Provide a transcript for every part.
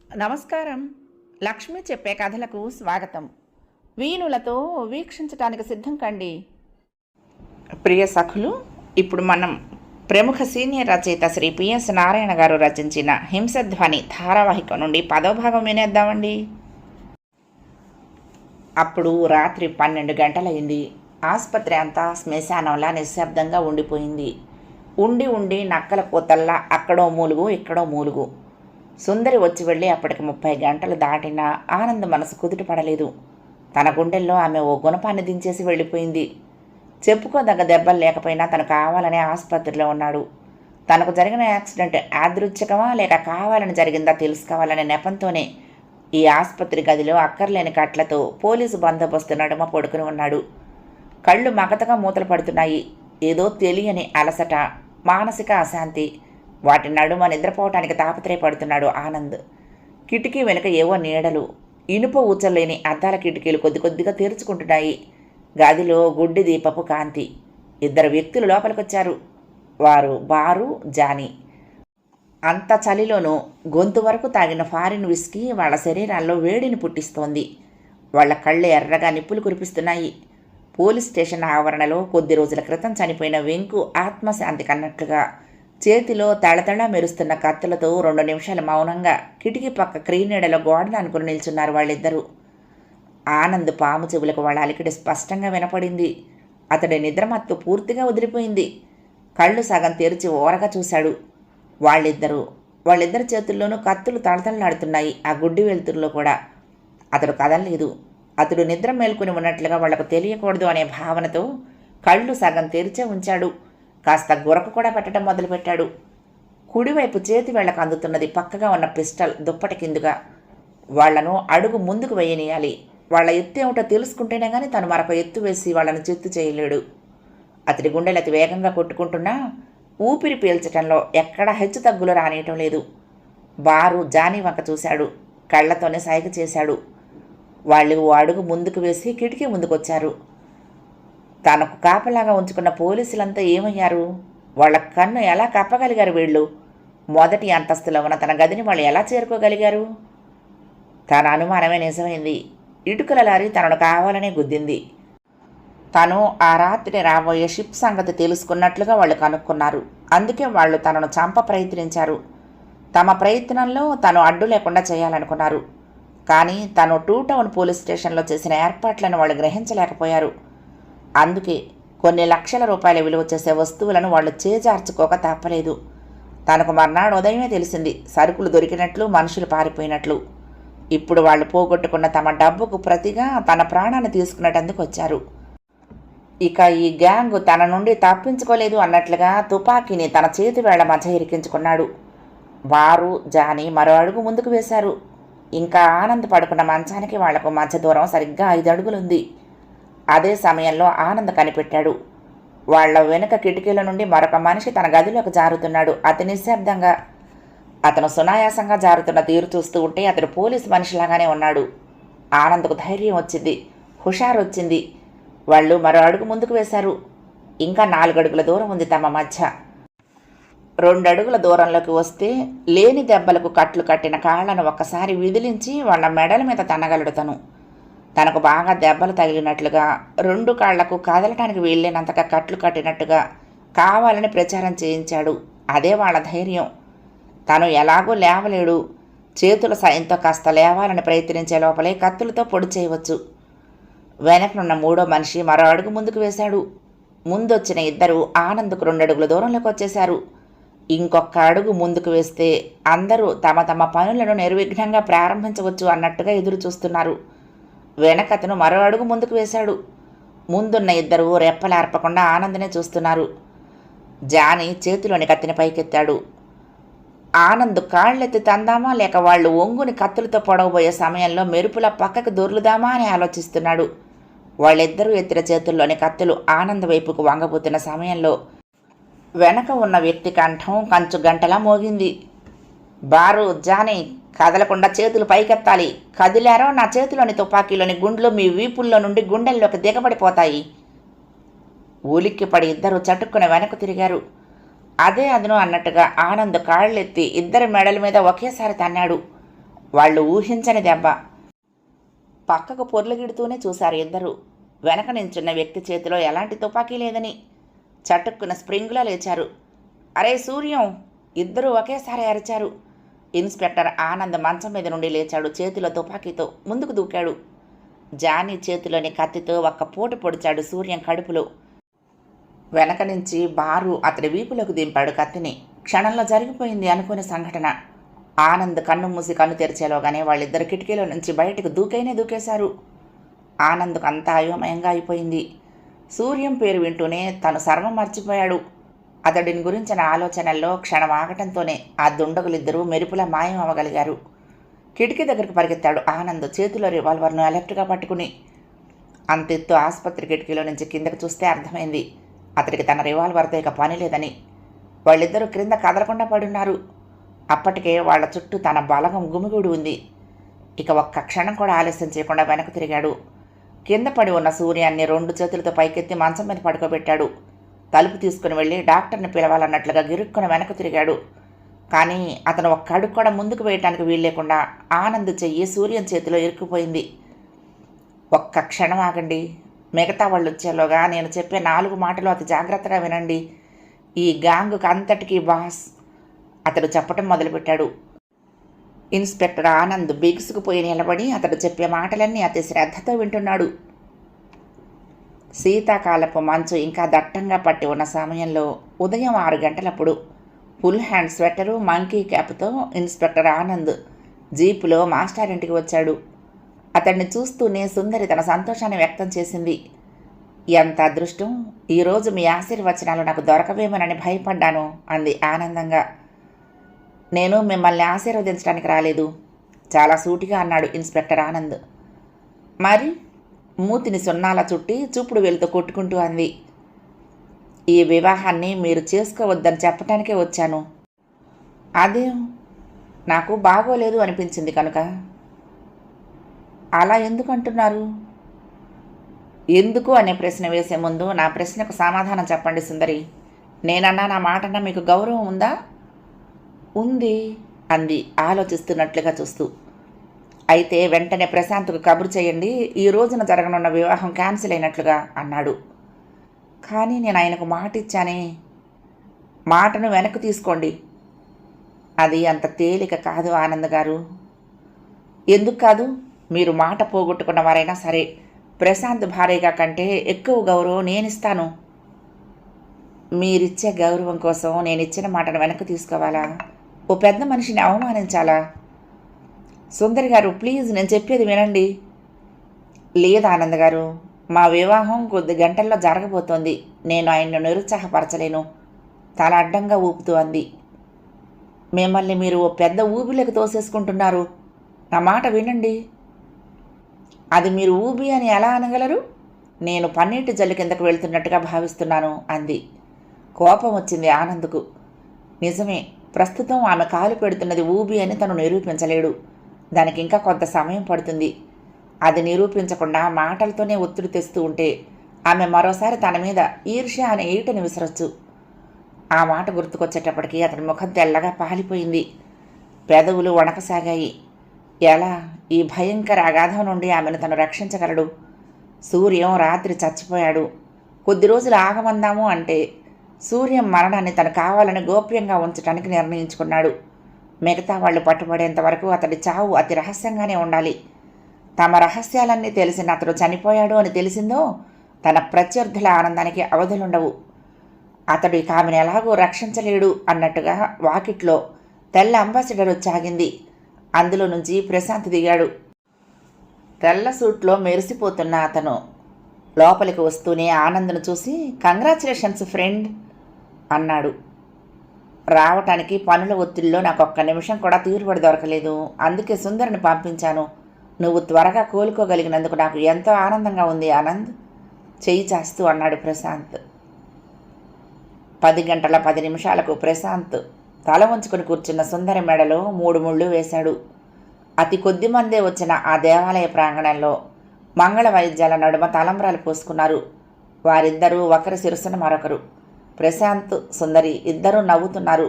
నమస్కారం. లక్ష్మి చెప్పే కథలకు స్వాగతం. వీణులతో వీక్షించటానికి సిద్ధం కండి. ప్రియ సఖులు, ఇప్పుడు మనం ప్రముఖ సీనియర్ రచయిత శ్రీ పిఎస్ నారాయణ గారు రచించిన హింసధ్వని ధారావాహిక నుండి 10వ భాగం వినేద్దామండి. అప్పుడు రాత్రి 12 గంటలైంది. ఆసుపత్రి అంతా శ్మశానంలా నిశ్శబ్దంగా ఉండిపోయింది. ఉండి ఉండి నక్కల కూతల్లా అక్కడో మూలుగు ఇక్కడో మూలుగు. సుందరి వచ్చి వెళ్ళి అప్పటికి 30 గంటలు దాటినా ఆనంద్ మనసు కుదుట పడలేదు. తన గుండెల్లో ఆమె ఓ గుణపాన్ని దించేసి వెళ్ళిపోయింది. చెప్పుకోదగ్గ దెబ్బలు లేకపోయినా తను కావాలనే ఆసుపత్రిలో ఉన్నాడు. తనకు జరిగిన యాక్సిడెంట్ యాదృచ్ఛికమా లేక కావాలని జరిగిందా తెలుసుకోవాలనే నెపంతోనే ఈ ఆసుపత్రి గదిలో అక్కర్లేని కట్లతో పోలీసు బందోబస్తు నడుమ పడుకుని ఉన్నాడు. కళ్ళు మగతగా మూతలు పడుతున్నాయి. ఏదో తెలియని అలసట, మానసిక అశాంతి, వాటి నడుమ నిద్రపోవటానికి తాపత్రయపడుతున్నాడు ఆనంద్. కిటికీ వెనుక ఏవో నీడలు, ఇనుప ఊచలేని అద్దాల కిటికీలు కొద్ది కొద్దిగా తెరుచుకుంటున్నాయి. గదిలో గుడ్డి దీపపు కాంతి. 2 వ్యక్తులు లోపలికొచ్చారు. వారు బారు, జానీ. అంత చలిలోనూ గొంతు వరకు తాగిన ఫారిన్ విస్కీ వాళ్ళ శరీరాల్లో వేడిని పుట్టిస్తోంది. వాళ్ళ కళ్ళు ఎర్రగా నిప్పులు కురిపిస్తున్నాయి. పోలీస్ స్టేషన్ ఆవరణలో కొద్ది రోజుల క్రితం చనిపోయిన వెంకు ఆత్మశాంతి కన్నట్లుగా చేతిలో తళతళ మెరుస్తున్న కత్తులతో 2 నిమిషాలు మౌనంగా కిటికీ పక్క క్రీనీడలో గోడను అనుకుని నిల్చున్నారు వాళ్ళిద్దరూ. ఆనంద్ పాము చెవులకు వాళ్ళ అలికిడి స్పష్టంగా వినపడింది. అతడి నిద్రమత్తు పూర్తిగా వదిలిపోయింది. కళ్ళు సగం తెరిచి ఓరగా చూశాడు. వాళ్ళిద్దరి చేతుల్లోనూ కత్తులు తళతళలాడుతున్నాయి. ఆ గుడ్డి వెలుతురులో కూడా అతడు కదలలేదు. అతడు నిద్ర మేల్కొని ఉన్నట్లుగా వాళ్లకు తెలియకూడదు అనే భావనతో కళ్ళు సగం తెరిచే ఉంచాడు. కాస్త గురకు కూడా పెట్టడం మొదలుపెట్టాడు. కుడివైపు చేతి వేళ్లకు అందుతున్నది పక్కగా ఉన్న పిస్టల్ దుప్పటి కిందుగా. వాళ్లను అడుగు ముందుకు వేయనీయాలి. వాళ్ల ఎత్తు ఏమిటో తెలుసుకుంటేనే కానీ తను మరొక ఎత్తు వేసి వాళ్లను చిత్తు చేయలేడు. అతడి గుండెలు అతి వేగంగా కొట్టుకుంటున్నా ఊపిరి పీల్చటంలో ఎక్కడా హెచ్చు తగ్గులు రానియటం లేదు. బారు జానీ వంక చూశాడు. కళ్లతోనే సైగ చేశాడు. వాళ్ళు ఓ అడుగు ముందుకు వేసి కిటికీ ముందుకొచ్చారు. తనకు కాపలాగా ఉంచుకున్న పోలీసులంతా ఏమయ్యారు? వాళ్ళ కన్ను ఎలా కప్పగలిగారు వీళ్ళు? మొదటి అంతస్తులో ఉన్న తన గదిని వాళ్ళు ఎలా చేరుకోగలిగారు? తన అనుమానమే నిజమైంది. ఇటుకల లారీ తనను కావాలనే గుద్దింది. తను ఆ రాత్రి రాబోయే షిప్ సంగతి తెలుసుకున్నట్లుగా వాళ్ళు కనుక్కున్నారు. అందుకే వాళ్ళు తనను చంప ప్రయత్నించారు. తమ ప్రయత్నంలో తను అడ్డు లేకుండా చేయాలనుకున్నారు. కానీ తను 2 టౌన్ పోలీస్ స్టేషన్లో చేసిన ఏర్పాట్లను వాళ్ళు గ్రహించలేకపోయారు. అందుకే కొన్ని లక్షల రూపాయల విలువ చేసే వస్తువులను వాళ్ళు చేజార్చుకోక తప్పలేదు. తనకు మర్నాడు ఉదయమే తెలిసింది సరుకులు దొరికినట్లు, మనుషులు పారిపోయినట్లు. ఇప్పుడు వాళ్ళు పోగొట్టుకున్న తమ డబ్బుకు ప్రతిగా తన ప్రాణాన్ని తీసుకునేటందుకు వచ్చారు. ఇక ఈ గ్యాంగ్ తన నుండి తప్పించుకోలేదు అన్నట్లుగా తుపాకీని తన చేతి వేళ్ల మధ్య ఇరికించుకున్నాడు. బారు, జానీ మరో అడుగు ముందుకు వేశారు. ఇంకా ఆనంద్ పడుకున్న మంచానికి వాళ్లకు మధ్య దూరం సరిగ్గా 5 అడుగులుంది. అదే సమయంలో ఆనంద్ కనిపెట్టాడు. వాళ్ల వెనుక కిటికీల నుండి మరొక మనిషి తన గదిలోకి జారుతున్నాడు. అతి నిశ్శబ్దంగా. అతను సునాయాసంగా జారుతున్న తీరు చూస్తూ ఉంటే అతడు పోలీసు మనిషిలాగానే ఉన్నాడు. ఆనంద్కు ధైర్యం వచ్చింది, హుషారు వచ్చింది. వాళ్ళు మరో అడుగు ముందుకు వేశారు. ఇంకా 4 అడుగుల దూరం ఉంది తమ మధ్య. 2 అడుగుల దూరంలోకి వస్తే లేని దెబ్బలకు కట్లు కట్టిన కాళ్లను ఒక్కసారి విదిలించి వాళ్ళ మెడల మీద తన్నగలడు తను. తనకు బాగా దెబ్బలు తగిలినట్లుగా, 2 కాళ్లకు కదలటానికి వీల్లేనంతగా కట్లు కట్టినట్టుగా కావాలని ప్రచారం చేయించాడు. అదే వాళ్ళ ధైర్యం. తను ఎలాగూ లేవలేడు. చేతుల సాయంతో కాస్త లేవాలని ప్రయత్నించే లోపలే కత్తులతో పొడి చేయవచ్చు. వెనకనున్న 3వ మనిషి మరో అడుగు ముందుకు వేశాడు. ముందొచ్చిన ఇద్దరు ఆనంద్కు 2 అడుగుల దూరంలోకి వచ్చేశారు. ఇంకొక అడుగు ముందుకు వేస్తే అందరూ తమ తమ పనులను నిర్విఘ్నంగా ప్రారంభించవచ్చు అన్నట్టుగా ఎదురు చూస్తున్నారు. వెనకతను మరో అడుగు ముందుకు వేశాడు. ముందున్న ఇద్దరు రెప్పలార్పకుండా ఆనందనే చూస్తున్నారు. జానీ చేతిలోని కత్తిని పైకెత్తాడు. ఆనంద్ కాళ్ళెత్తి తందామా లేక వాళ్ళు ఒంగుని కత్తులతో పొడవబోయే సమయంలో మెరుపుల పక్కకు దొర్లుదామా అని ఆలోచిస్తున్నాడు. వాళ్ళిద్దరూ ఎత్తిన చేతుల్లోని కత్తులు ఆనంద్ వైపుకు వంగబోతున్న సమయంలో వెనక ఉన్న వ్యక్తి కంఠం కంచు గంటలా మోగింది. బారు, జానీ, కదలకుండా చేతులు పైకెత్తాలి. కదిలారో నా చేతిలోని తుపాకీలోని గుండ్లు మీ వీపుల్లో నుండి గుండెల్లోకి దిగబడిపోతాయి. ఉలిక్కిపడి ఇద్దరు చటుక్కున వెనక్కు తిరిగారు. అదే అదును అన్నట్టుగా ఆనంద్ కాళ్ళెత్తి ఇద్దరి మెడల మీద ఒకేసారి తన్నాడు. వాళ్ళు ఊహించని దెబ్బ. పక్కకు పొర్లుగిడుతూనే చూశారు ఇద్దరు. వెనక నించున్న వ్యక్తి చేతిలో ఎలాంటి తుపాకీ లేదని. చటుక్కున స్ప్రింగ్లా లేచారు. అరే సూర్యం! ఇద్దరూ ఒకేసారి అరిచారు. ఇన్స్పెక్టర్ ఆనంద్ మంచం మీద నుండి లేచాడు. చేతిలో తుపాకీతో ముందుకు దూకాడు. జానీ చేతిలోని కత్తితో ఒక్క పోటు పొడిచాడు సూర్యం కడుపులో. వెనక నుంచి బారు అతడి వీపులోకి దింపాడు కత్తిని. క్షణంలో జరిగిపోయింది అనుకునే సంఘటన. ఆనంద్ కన్ను మూసి కన్ను తెరిచేలోగానే వాళ్ళిద్దరు కిటికీలో నుంచి బయటకు దూకేశారు. ఆనంద్కు అంతా అయోమయంగా అయిపోయింది. సూర్యం పేరు వింటూనే తను సర్వం మర్చిపోయాడు. అతడిని గురించిన ఆలోచనల్లో క్షణం ఆగటంతోనే ఆ దుండగులిద్దరూ మెరుపులా మాయం అవ్వగలిగారు. కిటికీ దగ్గరకు పరిగెత్తాడు ఆనంద్ చేతిలో రివాల్వర్ను అలర్ట్గా పట్టుకుని. అంతెత్తు ఆసుపత్రి కిటికీలో నుంచి కిందకు చూస్తే అర్థమైంది అతడికి తన రివాల్వర్తో ఇక పని లేదని. వాళ్ళిద్దరూ క్రింద కదలకుండా పడున్నారు. అప్పటికే వాళ్ల చుట్టూ తన బలగం గుమిగూడి ఉంది. ఇక ఒక్క క్షణం కూడా ఆలస్యం చేయకుండా వెనక్కు తిరిగాడు. కింద పడి ఉన్న సూర్యాన్ని 2 చేతులతో పైకెత్తి మంచం మీద పడుకోబెట్టాడు. తలుపు తీసుకుని వెళ్ళి డాక్టర్ని పిలవాలన్నట్లుగా గిరుక్కుని వెనక్కు తిరిగాడు. కానీ అతను ఒక్క అడుగు కూడా ముందుకు వేయటానికి వీల్లేకుండా ఆనంద్ చెయ్యి సూర్యం చేతిలో ఇరుక్కుపోయింది. ఒక్క క్షణం ఆగండి, మిగతా వాళ్ళు వచ్చేలోగా నేను చెప్పే 4 మాటలు అతి జాగ్రత్తగా వినండి. ఈ గ్యాంగుకు అంతటికీ బాస్ అతడు చెప్పటం మొదలుపెట్టాడు. ఇన్స్పెక్టర్ ఆనంద్ బిగుసుకుపోయి నిలబడి అతడు చెప్పే మాటలన్నీ అతి శ్రద్ధతో వింటున్నాడు. శీతాకాలపు మంచు ఇంకా దట్టంగా పట్టి ఉన్న సమయంలో ఉదయం 6 గంటలప్పుడు ఫుల్ హ్యాండ్ స్వెటరు మంకీ క్యాప్తో ఇన్స్పెక్టర్ ఆనంద్ జీపులో మాస్టారింటికి వచ్చాడు. అతన్ని చూస్తూనే సుందరి తన సంతోషాన్ని వ్యక్తం చేసింది. ఎంత అదృష్టం, ఈరోజు మీ ఆశీర్వచనాలు నాకు దొరకవేమోనని భయపడ్డాను అంది ఆనందంగా. నేను మిమ్మల్ని ఆశీర్వదించడానికి రాలేదు, చాలా సూటిగా అన్నాడు ఇన్స్పెక్టర్ ఆనంద్. మరి మూతిని సున్నాల చుట్టి చూపుడు వేలుతో కొట్టుకుంటూ అంది. ఈ వివాహాన్ని మీరు చేసుకోవద్దని చెప్పటానికే వచ్చాను. అదేం, నాకు బాగోలేదు అనిపించింది కనుక. అలా ఎందుకు అంటున్నారు? ఎందుకు అనే ప్రశ్న వేసే ముందు నా ప్రశ్నకు సమాధానం చెప్పండి సుందరి. నేనన్నా నా మాటన్నా మీకు గౌరవం ఉందా? ఉంది అంది ఆలోచిస్తున్నట్లుగా చూస్తూ. అయితే వెంటనే ప్రశాంత్కు కబురు చేయండి, ఈ రోజున జరగనున్న వివాహం క్యాన్సిల్ అయినట్లుగా అన్నాడు. కానీ నేను ఆయనకు మాట ఇచ్చానే. మాటను వెనక్కి తీసుకోండి. అది అంత తేలిక కాదు ఆనంద్ గారు. ఎందుకు కాదు? మీరు మాట పోగొట్టుకున్న వారైనా సరే ప్రశాంత్ భార్యగా కంటే ఎక్కువ గౌరవం నేనిస్తాను. మీరిచ్చే గౌరవం కోసం నేను ఇచ్చిన మాటను వెనక్కి తీసుకోవాలా? ఓ పెద్ద మనిషిని అవమానించాలా? సుందరి గారు ప్లీజ్, నేను చెప్పేది వినండి. లేదు ఆనంద్ గారు, మా వివాహం కొద్ది గంటల్లో జరగబోతోంది. నేను ఆయన్ను నిరుత్సాహపరచలేను తల అడ్డంగా ఊపుతూ అంది. మిమ్మల్ని మీరు ఓ పెద్ద ఊబిలోకి తోసేసుకుంటున్నారు. నా మాట వినండి. అది మీరు ఊబి అని ఎలా అనగలరు? నేను పన్నీటి జల్లు కిందకు వెళ్తున్నట్టుగా భావిస్తున్నాను అంది. కోపం వచ్చింది ఆనంద్కు. నిజమే, ప్రస్తుతం ఆమె కాలు పెడుతున్నది ఊబి అని తను నిరూపించలేడు. దానికి ఇంకా కొంత సమయం పడుతుంది. అది నిరూపించకుండా మాటలతోనే ఒత్తిడి తెస్తూ ఉంటే ఆమె మరోసారి తన మీద ఈర్ష్య అనే ఈటని విసరొచ్చు. ఆ మాట గుర్తుకొచ్చేటప్పటికీ అతని ముఖం తెల్లగా పాలిపోయింది. పెదవులు వణకసాగాయి. ఎలా ఈ భయంకర అగాధం నుండి ఆమెను తను రక్షించగలడు? సూర్యం రాత్రి చచ్చిపోయాడు. కొద్ది రోజులు ఆగమందాము అంటే సూర్యం మరణాన్ని తను కావాలని గోప్యంగా ఉంచడానికి నిర్ణయించుకున్నాడు. మిగతా వాళ్ళు పట్టుబడేంత వరకు అతడి చావు అతి రహస్యంగానే ఉండాలి. తమ రహస్యాలన్నీ తెలిసిన అతడు చనిపోయాడు అని తెలిసిందో తన ప్రత్యర్థుల ఆనందానికి అవధులుండవు. అతడు ఇక ఆమెను ఎలాగో రక్షించలేడు అన్నట్టుగా వాకిట్లో తెల్ల అంబాసిడర్ వచ్చాగింది. అందులో నుంచి ప్రశాంత్ దిగాడు. తెల్ల సూట్లో మెరిసిపోతున్న అతను లోపలికి వస్తూనే ఆనంద్ను చూసి కంగ్రాచులేషన్స్ ఫ్రెండ్ అన్నాడు. రావటానికి పనుల ఒత్తిడిలో నాకు ఒక్క నిమిషం కూడా తీరుబడి దొరకలేదు. అందుకే సుందరిని పంపించాను. నువ్వు త్వరగా కోలుకోగలిగినందుకు నాకు ఎంతో ఆనందంగా ఉంది ఆనంద్ చెయ్యి చేస్తూ అన్నాడు ప్రశాంత్. 10:10 ప్రశాంత్ తల వంచుకొని కూర్చున్న సుందరి మెడలో 3 ముళ్ళు వేశాడు. అతి కొద్ది మందే వచ్చిన ఆ దేవాలయ ప్రాంగణంలో మంగళ వాయిద్యాల నడుమ తలంబ్రాలు పోసుకున్నారు. వారిద్దరూ ఒకరి శిరస్సున మరొకరు. ప్రశాంత్, సుందరి ఇద్దరూ నవ్వుతున్నారు.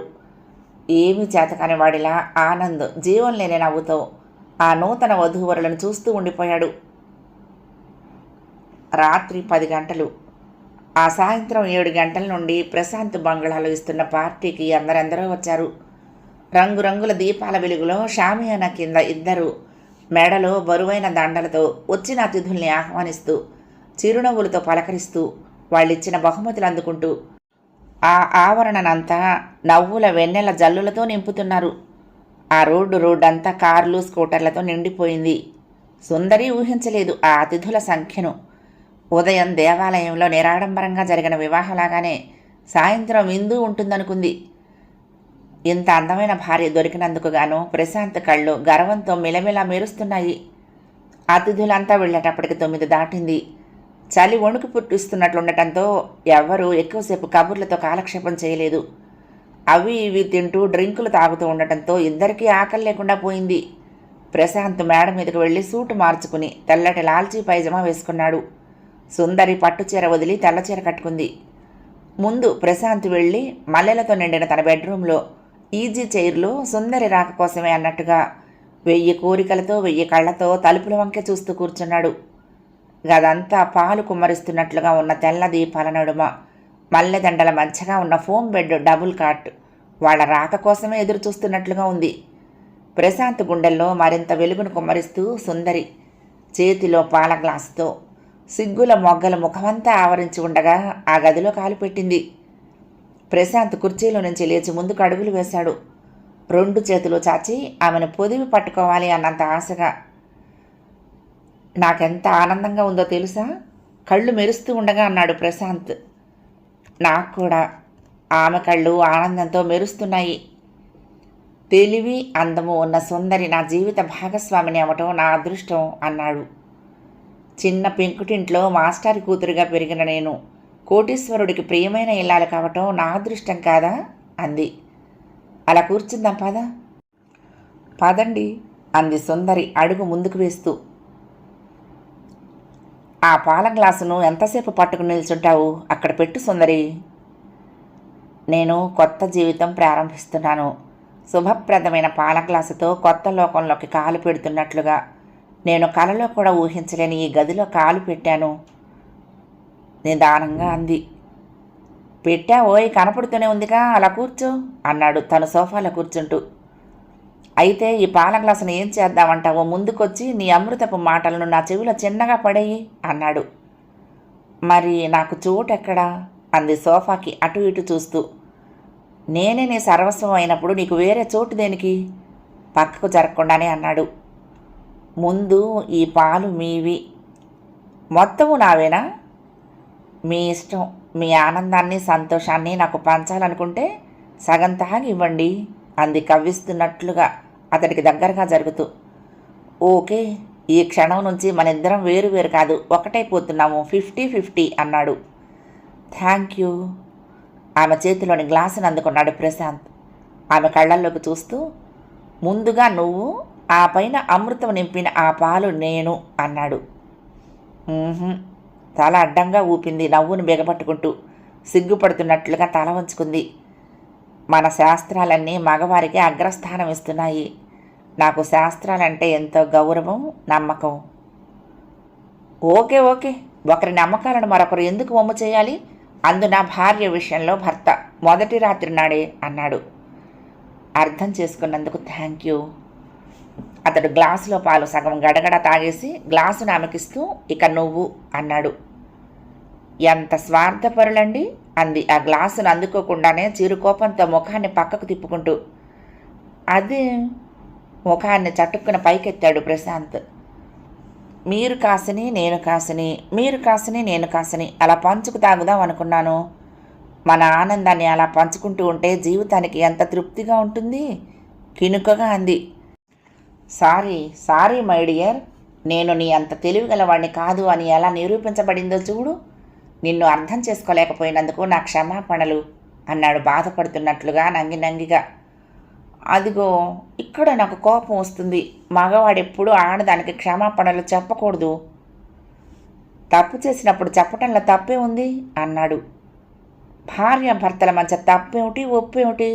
ఏమీ చేతకాని వాడిలా ఆనంద్ జీవం లేని నవ్వుతో ఆ నూతన వధూవరులను చూస్తూ ఉండిపోయాడు. రాత్రి 10 గంటలు. ఆ సాయంత్రం 7 గంటల నుండి ప్రశాంత్ బంగ్లాలో ఇస్తున్న పార్టీకి అందరెందరో వచ్చారు. రంగురంగుల దీపాల వెలుగులో షామియానా కింద ఇద్దరు మెడలో బరువైన దండలతో వచ్చిన అతిథుల్ని ఆహ్వానిస్తూ, చిరునవ్వులతో పలకరిస్తూ, వాళ్ళిచ్చిన బహుమతులు అందుకుంటూ ఆ ఆవరణనంతా నవ్వుల వెన్నెల జల్లులతో నింపుతున్నారు. ఆ రోడ్డంతా కార్లు, స్కూటర్లతో నిండిపోయింది. సుందరి ఊహించలేదు ఆ అతిథుల సంఖ్యను. ఉదయం దేవాలయంలో నిరాడంబరంగా జరిగిన వివాహంలాగానే సాయంత్రం విందు ఉంటుందనుకుంది. ఇంత అందమైన భార్య దొరికినందుకు గాను ప్రశాంత్ కళ్ళు గర్వంతో మిలమిలా మెరుస్తున్నాయి. అతిథులంతా వెళ్ళేటప్పటికి 9 దాటింది. చలి వణుకు పుట్టిస్తున్నట్లుండటంతో ఎవ్వరూ ఎక్కువసేపు కబుర్లతో కాలక్షేపం చేయలేదు. అవి ఇవి తింటూ డ్రింకులు తాగుతూ ఉండటంతో ఇద్దరికీ ఆకలి లేకుండా పోయింది. ప్రశాంత్ మేడ మీదకు వెళ్ళి సూటు మార్చుకుని తెల్లటి లాల్చీ పైజమా వేసుకున్నాడు. సుందరి పట్టుచీర వదిలి తెల్లచీర కట్టుకుంది. ముందు ప్రశాంత్ వెళ్ళి మల్లెలతో నిండిన తన బెడ్రూమ్లో ఈజీ చైర్లో సుందరి రాక కోసమే అన్నట్టుగా 1000 కోరికలతో 1000 కళ్ళతో తలుపుల వంకే చూస్తూ కూర్చున్నాడు. గదంతా పాలు కుమ్మరిస్తున్నట్లుగా ఉన్న తెల్ల దీపాల నడుమ మల్లెదండల మధ్యగా ఉన్న ఫోమ్ బెడ్ డబుల్ కాట్ వాళ్ళ రాక కోసమే ఎదురు చూస్తున్నట్లుగా ఉంది. ప్రశాంత్ గుండెల్లో మరింత వెలుగును కుమ్మరిస్తూ సుందరి చేతిలో పాల గ్లాసుతో సిగ్గుల మొగ్గల ముఖమంతా ఆవరించి ఉండగా ఆ గదిలో కాలు పెట్టింది. ప్రశాంత్ కుర్చీలో నుంచి లేచి ముందుకు అడుగులు వేశాడు. 2 చేతులు చాచి ఆమెను పొదివి పట్టుకోవాలి అన్నంత ఆశగా. నాకెంత ఆనందంగా ఉందో తెలుసా, కళ్ళు మెరుస్తూ ఉండగా అన్నాడు ప్రశాంత్. నాకు కూడా. ఆమె కళ్ళు ఆనందంతో మెరుస్తున్నాయి. తెలివి, అందము ఉన్న సుందరి నా జీవిత భాగస్వామిని అవ్వటం నా అదృష్టం అన్నాడు. చిన్న పెంకుటింట్లో మాస్టారి కూతురుగా పెరిగిన నేను కోటీశ్వరుడికి ప్రియమైన ఇల్లాలు కావటం నా అదృష్టం కాదా అంది. అలా కూర్చుందాం పదండి అంది సుందరి అడుగు ముందుకు వేస్తూ. ఆ పాల గ్లాసును ఎంతసేపు పట్టుకుని నిల్చుంటావు, అక్కడ పెట్టు సుందరి. నేను కొత్త జీవితం ప్రారంభిస్తున్నాను. శుభప్రదమైన పాల గ్లాసుతో కొత్త లోకంలోకి కాలు పెడుతున్నట్లుగా నేను కలలో కూడా ఊహించలేని ఈ గదిలో కాలు పెట్టాను నిదానంగా అంది. పెట్టావోయ్, కనపడుతూనే ఉందిగా, అలా కూర్చో అన్నాడు తను సోఫాలో కూర్చుంటూ. అయితే ఈ పాల గ్లాసును ఏం చేద్దామంటావో ముందుకొచ్చి నీ అమృతపు మాటలను నా చెవిలో చిన్నగా పడేయి అన్నాడు. మరి నాకు చోటు ఎక్కడా అంది సోఫాకి అటు ఇటు చూస్తూ. నేనే నీ సర్వస్వం అయినప్పుడు నీకు వేరే చోటు దేనికి, పక్కకు జరగకుండానే అన్నాడు. ముందు ఈ పాలు మీవి, మొత్తము నావేనా? మీ ఇష్టం. మీ ఆనందాన్ని సంతోషాన్ని నాకు పంచాలనుకుంటే సగం తాగి ఇవ్వండి అంది కవ్విస్తున్నట్లుగా అతడికి దగ్గరగా జరుగుతూ. ఓకే, ఈ క్షణం నుంచి మనిద్దరం వేరు కాదు, ఒకటైపోతున్నాము, 50-50 అన్నాడు. Thank you. ఆమె చేతిలోని గ్లాసును అందుకున్నాడు ప్రశాంత్. ఆమె కళ్ళల్లోకి చూస్తూ, ముందుగా నువ్వు, ఆ పైన అమృతం నింపిన ఆ పాలు నేను అన్నాడు. తల అడ్డంగా ఊపింది నవ్వును బిగపట్టుకుంటూ. సిగ్గుపడుతున్నట్లుగా తల వంచుకుంది. మన శాస్త్రాలన్నీ మగవారికి అగ్రస్థానం ఇస్తున్నాయి. నాకు శాస్త్రాలంటే ఎంతో గౌరవం, నమ్మకం. ఓకే, ఒకరి నమ్మకాలను మరొకరు ఎందుకు వమ్ము చేయాలి, అందున భార్య విషయంలో భర్త మొదటి రాత్రి నాడే అన్నాడు. అర్థం చేసుకున్నందుకు థ్యాంక్ యూ. అతడు గ్లాసులో పాలు సగం గడగడ తాగేసి గ్లాసును ఆమెకిస్తూ, ఇక నువ్వు అన్నాడు. ఎంత స్వార్థపరులండి అంది ఆ గ్లాసును అందుకోకుండానే చిరుకోపంతో ముఖాన్ని పక్కకు తిప్పుకుంటూ. అదే ముఖాన్ని చటుక్కున పైకెత్తాడు ప్రశాంత్. మీరు కాసిని నేను కాసిని, మీరు కాసిని నేను కాసిని అలా పంచుకు తాగుదాం అనుకున్నాను. మన ఆనందాన్ని అలా పంచుకుంటూ ఉంటే జీవితానికి ఎంత తృప్తిగా ఉంటుంది, కినుకగా అంది. సారీ మై డియర్, నేను నీ అంత తెలివిగలవాడిని కాదు అని ఎలా నిరూపించబడిందో చూడు. నిన్ను అర్థం చేసుకోలేకపోయినందుకు నా క్షమాపణలు అన్నాడు బాధపడుతున్నట్లుగా నంగిగా. అదిగో ఇక్కడ నాకు కోపం వస్తుంది. మగవాడెప్పుడు ఆడదానికి క్షమాపణలు చెప్పకూడదు. తప్పు చేసినప్పుడు చెప్పటంలో తప్పే ఉంది అన్నాడు. భార్య భర్తల మధ్య తప్పేమిటి, ఒప్పేమిటి?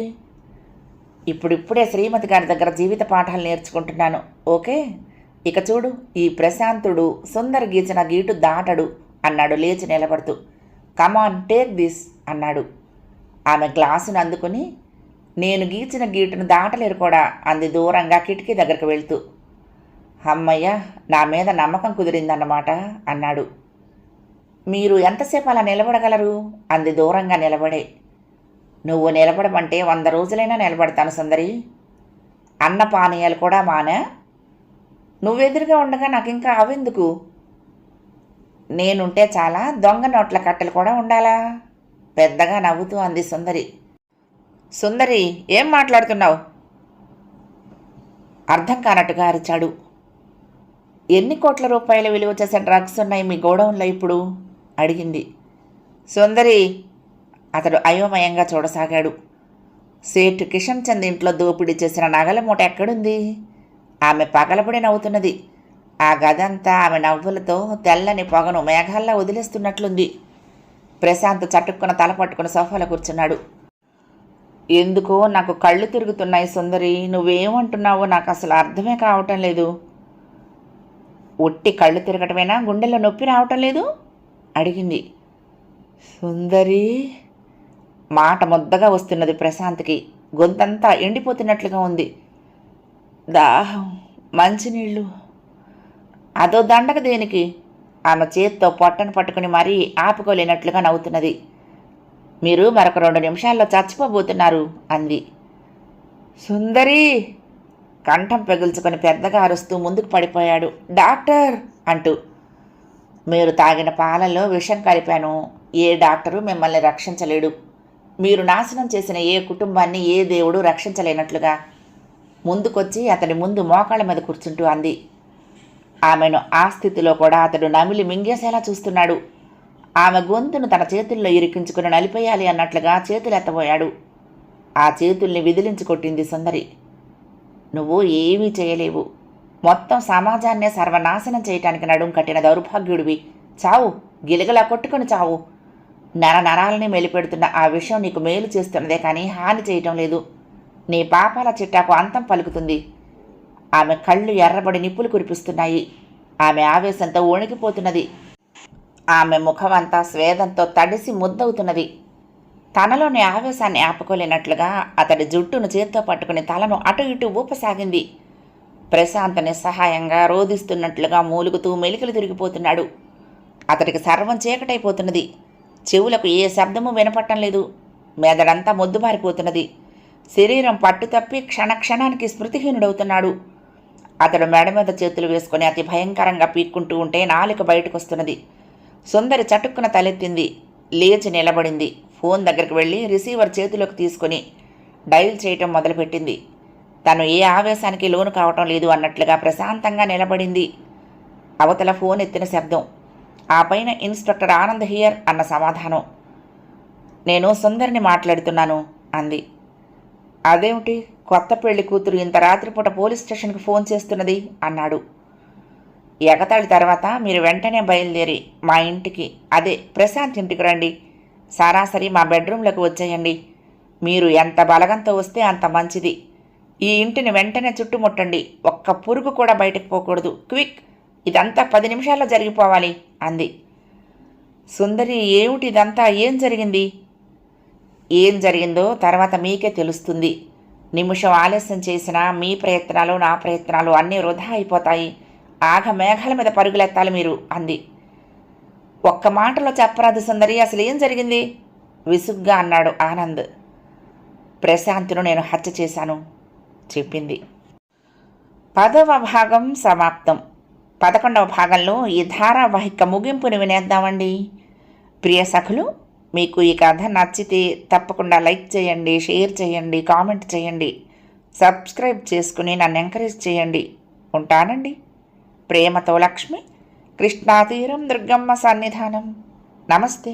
ఇప్పుడిప్పుడే శ్రీమతి గారి దగ్గర జీవిత పాఠాలు నేర్చుకుంటున్నాను. ఓకే, ఇక చూడు, ఈ ప్రశాంతుడు సుందర్ గీచిన గీటు దాటడు అన్నాడు లేచి నిలబడుతూ. కమాన్ టేక్ దిస్ అన్నాడు. ఆమె గ్లాసును అందుకుని, నేను గీచిన గీటును దాటలేరు కూడా అంది దూరంగా కిటికీ దగ్గరకు వెళ్తూ. అమ్మయ్య, నా మీద నమ్మకం కుదిరిందన్నమాట అన్నాడు. మీరు ఎంతసేపు అలా నిలబడగలరు అంది దూరంగా నిలబడే. నువ్వు నిలబడమంటే 100 రోజులైనా నిలబడతాను సుందరి. అన్న పానీయాలు కూడా మానా? నువ్వెదురుగా ఉండగా నాకు ఇంకా అవెందుకు? నేనుంటే చాలా దొంగ నోట్ల కట్టెలు కూడా ఉండాలా? పెద్దగా నవ్వుతూ అంది సుందరి. సుందరి, ఏం మాట్లాడుతున్నావు? అర్థం కానట్టుగా అరిచాడు. ఎన్ని కోట్ల రూపాయల విలువ చేసే డ్రగ్స్ ఉన్నాయి మీ గోడౌన్లో ఇప్పుడు అడిగింది. సుందరి, అతడు అయోమయంగా చూడసాగాడు. సేట్ కిషన్ చంద్ ఇంట్లో దోపిడీ చేసిన నగల మూట ఎక్కడుంది? ఆమె పగలబడి నవ్వుతున్నది. ఆ గదంతా ఆమె నవ్వులతో తెల్లని పొగను మేఘాల్లో వదిలేస్తున్నట్లుంది. ప్రశాంత్ చటుక్కున తల పట్టుకుని సోఫాలో కూర్చున్నాడు. ఎందుకో నాకు కళ్ళు తిరుగుతున్నాయి సుందరి. నువ్వేమంటున్నావో నాకు అసలు అర్థమే కావటం లేదు. ఒట్టి కళ్ళు తిరగటమేనా? గుండెల్లో నొప్పి రావటం లేదు అడిగింది. సుందరి, మాట ముద్దగా వస్తున్నది ప్రశాంత్కి. గొంతంతా ఎండిపోతున్నట్లుగా ఉంది. దాహం, మంచినీళ్ళు. అదో దండక దేనికి? ఆమె చేత్తో పొట్టను పట్టుకుని మరీ ఆపుకోలేనట్లుగా నవ్వుతున్నది. మీరు మరొక 2 నిమిషాల్లో చచ్చిపోబోతున్నారు అంది. సుందరి, కంఠం పెగుల్చుకొని పెద్దగా అరుస్తూ ముందుకు పడిపోయాడు. డాక్టర్ అంటూ. మీరు తాగిన పాలల్లో విషం కలిపాను. ఏ డాక్టరు మిమ్మల్ని రక్షించలేడు. మీరు నాశనం చేసిన ఏ కుటుంబాన్ని ఏ దేవుడు రక్షించలేనట్లుగా ముందుకొచ్చి అతడి ముందు మోకాళ్ళ మీద కూర్చుంటూ అంది. ఆమెను ఆ స్థితిలో కూడా అతడు నమిలి మింగేసేలా చూస్తున్నాడు. ఆమె గొంతును తన చేతుల్లో ఇరికించుకుని నలిపేయాలి అన్నట్లుగా చేతులెత్తబోయాడు. ఆ చేతుల్ని విదిలించి కొట్టింది సుందరి. నువ్వు ఏమీ చేయలేవు. మొత్తం సమాజాన్నే సర్వనాశనం చేయటానికి నడుం కట్టిన దౌర్భాగ్యుడివి. చావు, గిలగలా కొట్టుకొని చావు. నరాలని మెలిపెడుతున్న ఆ విషయం నీకు మేలు చేస్తున్నదే కానీ హాని చేయటం లేదు. నీ పాపాల చిట్టాకు అంతం పలుకుతుంది. ఆమె కళ్ళు ఎర్రబడి నిప్పులు కురిపిస్తున్నాయి. ఆమె ఆవేశంతో వణికిపోతున్నది. ఆమె ముఖమంతా స్వేదంతో తడిసి ముద్దవుతున్నది. తనలోని ఆవేశాన్ని ఆపుకోలేనట్లుగా అతడి జుట్టును చేత్తో పట్టుకుని తలను అటు ఇటు ఊపసాగింది. ప్రశాంత్ నిస్సహాయంగా రోధిస్తున్నట్లుగా మూలుగుతూ మెలికలు తిరిగిపోతున్నాడు. అతడికి సర్వం చీకటైపోతున్నది. చెవులకు ఏ శబ్దము వినపట్టం లేదు. మెదడంతా మొద్దుబారిపోతున్నది. శరీరం పట్టుతప్పి క్షణక్షణానికి స్మృతిహీనుడవుతున్నాడు. అతడు మెడ మీద చేతులు వేసుకుని అతి భయంకరంగా పీక్కుంటూ ఉంటే నాలుక బయటకొస్తున్నది. సుందరి చటుక్కున తలెత్తింది. లేచి నిలబడింది. ఫోన్ దగ్గరికి వెళ్ళి రిసీవర్ చేతిలోకి తీసుకుని డైల్ చేయటం మొదలుపెట్టింది. తను ఏ ఆవేశానికి లోను కావటం లేదు అన్నట్లుగా ప్రశాంతంగా నిలబడింది. అవతల ఫోన్ ఎత్తిన శబ్దం. ఆ పైన ఇన్స్పెక్టర్ ఆనంద్ హియర్ అన్న సమాధానం. నేను సుందరిని మాట్లాడుతున్నాను అంది. అదేమిటి, కొత్త పెళ్లి కూతురు ఇంత రాత్రిపూట పోలీస్ స్టేషన్కి ఫోన్ చేస్తున్నది అన్నాడు. ఎగతాళి తర్వాత మీరు వెంటనే బయలుదేరి మా ఇంటికి, అదే ప్రశాంత్ ఇంటికి రండి. సరాసరి మా బెడ్రూమ్లోకి వచ్చేయండి. మీరు ఎంత బలగంతో వస్తే అంత మంచిది. ఈ ఇంటిని వెంటనే చుట్టుముట్టండి. ఒక్క పురుగు కూడా బయటకు పోకూడదు. క్విక్, ఇదంతా 10 నిమిషాల్లో జరిగిపోవాలి అంది. సుందరి, ఏమిటి ఇదంతా? ఏం జరిగింది? ఏం జరిగిందో తర్వాత మీకే తెలుస్తుంది. నిమిషం ఆలస్యం చేసినా మీ ప్రయత్నాలు నా ప్రయత్నాలు అన్నీ వృధా అయిపోతాయి. ఆగ మేఘాల మీద పరుగులెత్తాలి మీరు అంది. ఒక్క మాటలో చెప్పరాదు సుందరి, అసలు ఏం జరిగింది? విసుగ్గా అన్నాడు ఆనంద్. ప్రశాంత్ను నేను హత్య చేశాను చెప్పింది. 10వ భాగం సమాప్తం. 11వ భాగంలో ఈ ధారావాహిక ముగింపుని వినేద్దామండి. ప్రియ సఖులు, మీకు ఈ కథ నచ్చితే తప్పకుండా లైక్ చేయండి, షేర్ చేయండి, కామెంట్ చేయండి, సబ్స్క్రైబ్ చేసుకుని నన్ను ఎంకరేజ్ చేయండి. ఉంటానండి. ప్రేమతో లక్ష్మి, కృష్ణాతీరం దుర్గమ్మ సన్నిధానం. నమస్తే.